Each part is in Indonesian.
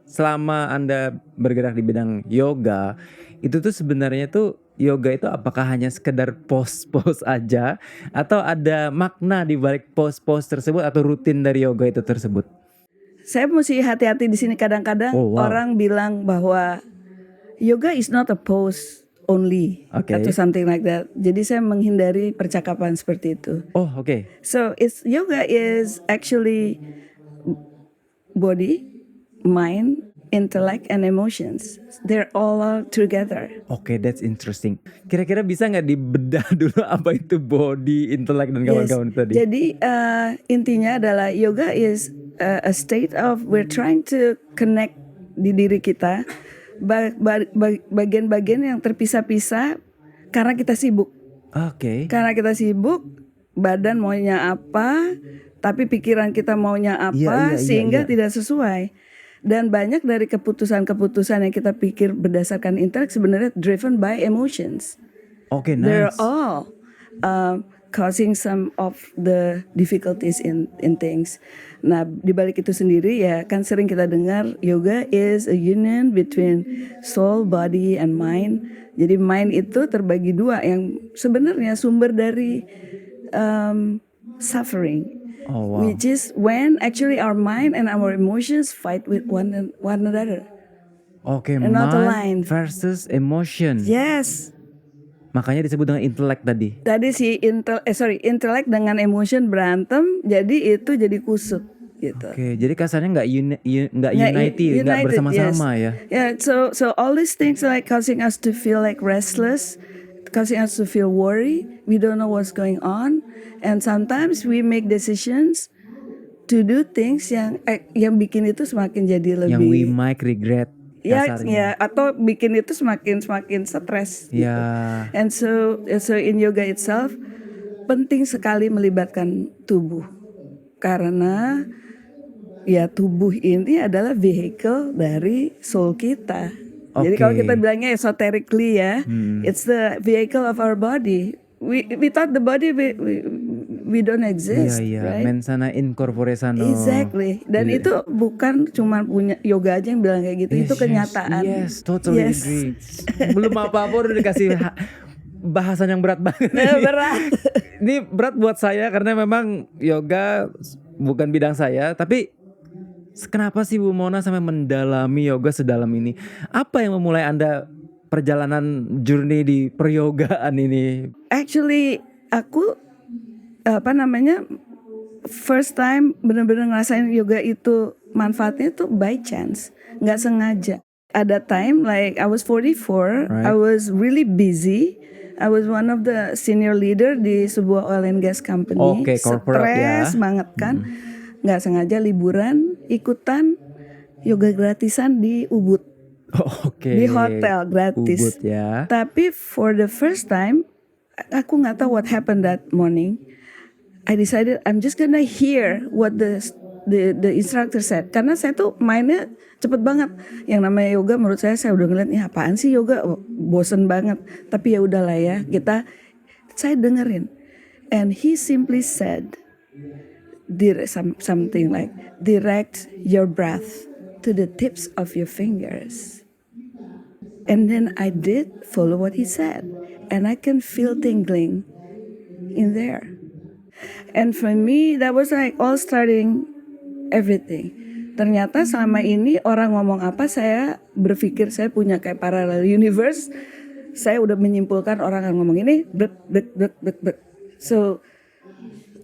selama Anda bergerak di bidang yoga, itu tuh sebenarnya tuh yoga itu apakah hanya sekedar pose-pose aja atau ada makna di balik pose-pose tersebut atau rutin dari yoga itu tersebut? Saya mesti hati-hati di sini, kadang-kadang Oh, wow. orang bilang bahwa yoga is not a pose only atau Oke. something like that. Jadi saya menghindari percakapan seperti itu. Oh, oke. So yoga is actually body, mind, intellect, and emotions. They're all together. Oke, that's interesting. Kira-kira bisa nggak dibedah dulu apa itu body, intellect dan kawan-kawan tadi? Jadi intinya adalah yoga is a state of we're trying to connect di diri kita bagian-bagian yang terpisah-pisah karena kita sibuk. Oke. Karena kita sibuk, badan maunya apa, tapi pikiran kita maunya apa, sehingga tidak sesuai. Dan banyak dari keputusan-keputusan yang kita pikir berdasarkan intelek sebenarnya driven by emotions. Oke, They're nice. all causing some of the difficulties in things. Nah, di balik itu sendiri ya kan sering kita dengar yoga is a union between soul, body, and mind. Jadi mind itu terbagi dua yang sebenarnya sumber dari suffering. Oh, wow. Which is when actually our mind and our emotions fight with one another. Oke, And not mind aligned. versus emotion. Yes. Makanya disebut dengan intellect tadi. Tadi si intelek dengan emotion berantem, jadi itu jadi kusut gitu. Oke, jadi kasarnya nggak unity, nggak bersama-sama ya. Yeah, so all these things like causing us to feel like restless, causing us to feel worry, we don't know what's going on, and sometimes we make decisions to do things yang bikin itu semakin jadi lebih. Yang we might regret. Ya, atau bikin itu semakin stres. Ya. Gitu. And so in yoga itself penting sekali melibatkan tubuh karena ya tubuh ini adalah vehicle dari soul kita. Jadi kalau kita bilangnya esoterically ya, it's the vehicle of our body. We thought the body we don't exist, right? Mensana incorpore sano. Exactly. Dan itu bukan cuma punya yoga aja yang bilang kayak gitu, itu kenyataan. Yes, totally agree. Belum apa-apa udah dikasih bahasan yang berat banget. Berat. Ini berat buat saya karena memang yoga bukan bidang saya, tapi kenapa sih Bu Mona sampai mendalami yoga sedalam ini? Apa yang memulai Anda perjalanan journey di peryogaan ini? Actually, aku first time benar-benar ngerasain yoga itu manfaatnya tuh by chance, nggak sengaja. Ada time like I was 44, right. I was really busy. I was one of the senior leader di sebuah oil and gas company. Oke, corporate ya. Stres banget kan. Nggak sengaja liburan ikutan yoga gratisan di Ubud. Oke. Di hotel gratis. Ubud ya. Tapi for the first time aku nggak tahu what happened that morning. I decided I'm just gonna hear what the instructor said. Karena saya tuh mainnya cepet banget. Yang namanya yoga menurut saya udah ngeliat nih apaan sih yoga, bosen banget. Tapi ya udahlah ya, saya dengerin. And he simply said something like direct your breath to the tips of your fingers. And then I did follow what he said, and I can feel tingling in there. And for me that was like all starting everything. Ternyata selama ini orang ngomong apa saya berpikir saya punya kayak parallel universe. Saya udah menyimpulkan orang yang ngomong ini brek. So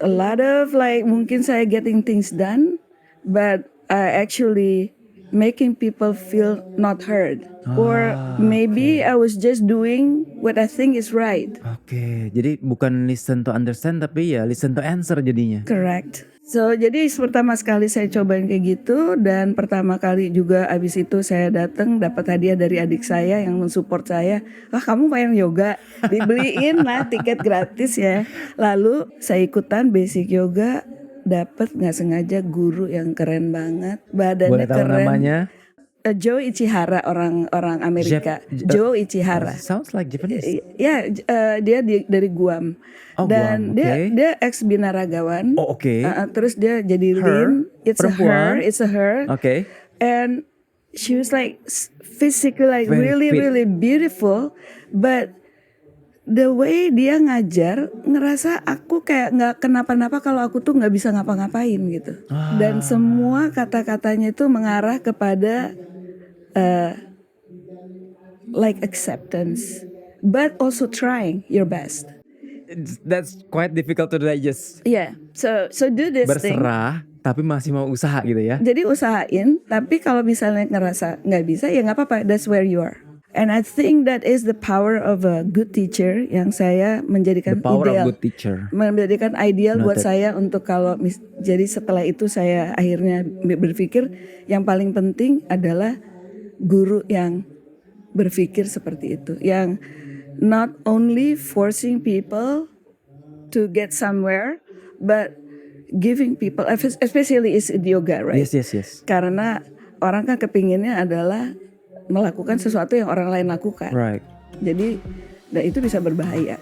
a lot of like mungkin saya getting things done, but I actually making people feel not heard. Or maybe I was just doing what I think is right. Oke, jadi bukan listen to understand tapi ya listen to answer jadinya. Correct. So jadi pertama sekali saya cobain kayak gitu, dan pertama kali juga abis itu saya datang dapat hadiah dari adik saya yang mensupport saya. Wah, kamu pengen yoga, dibeliin lah tiket gratis ya. Lalu saya ikutan basic yoga, dapat nggak sengaja guru yang keren banget, badannya Boleh tahu keren. namanya? Joe Ichihara, orang Amerika. Joe Ichihara. Sounds like Japanese. Ya, dia dari Guam. Dan Guam, okay. dia ex binaragawan. Oke. Terus dia jadi lean. It's a her. Oke. And she was like physically like Very really fit. really beautiful, but the way dia ngajar ngerasa aku kayak nggak kenapa-napa kalau aku tuh nggak bisa ngapa-ngapain gitu. Dan semua kata-katanya itu mengarah kepada like acceptance, but also trying your best. That's quite difficult to digest. Yeah, so do this thing. Berserah tapi masih mau usaha gitu ya. Jadi usahain, tapi kalau misalnya ngerasa nggak bisa ya nggak apa-apa. That's where you are. And I think that is the power of a good teacher yang saya The menjadikan power ideal. of good teacher. Menjadikan ideal buat Noted. saya untuk kalau jadi setelah itu saya akhirnya berpikir yang paling penting adalah guru yang berpikir seperti itu, yang not only forcing people to get somewhere, but giving people, especially is yoga, right? Yes. Karena orang kan kepinginnya adalah melakukan sesuatu yang orang lain lakukan. Right. Jadi, dan itu bisa berbahaya.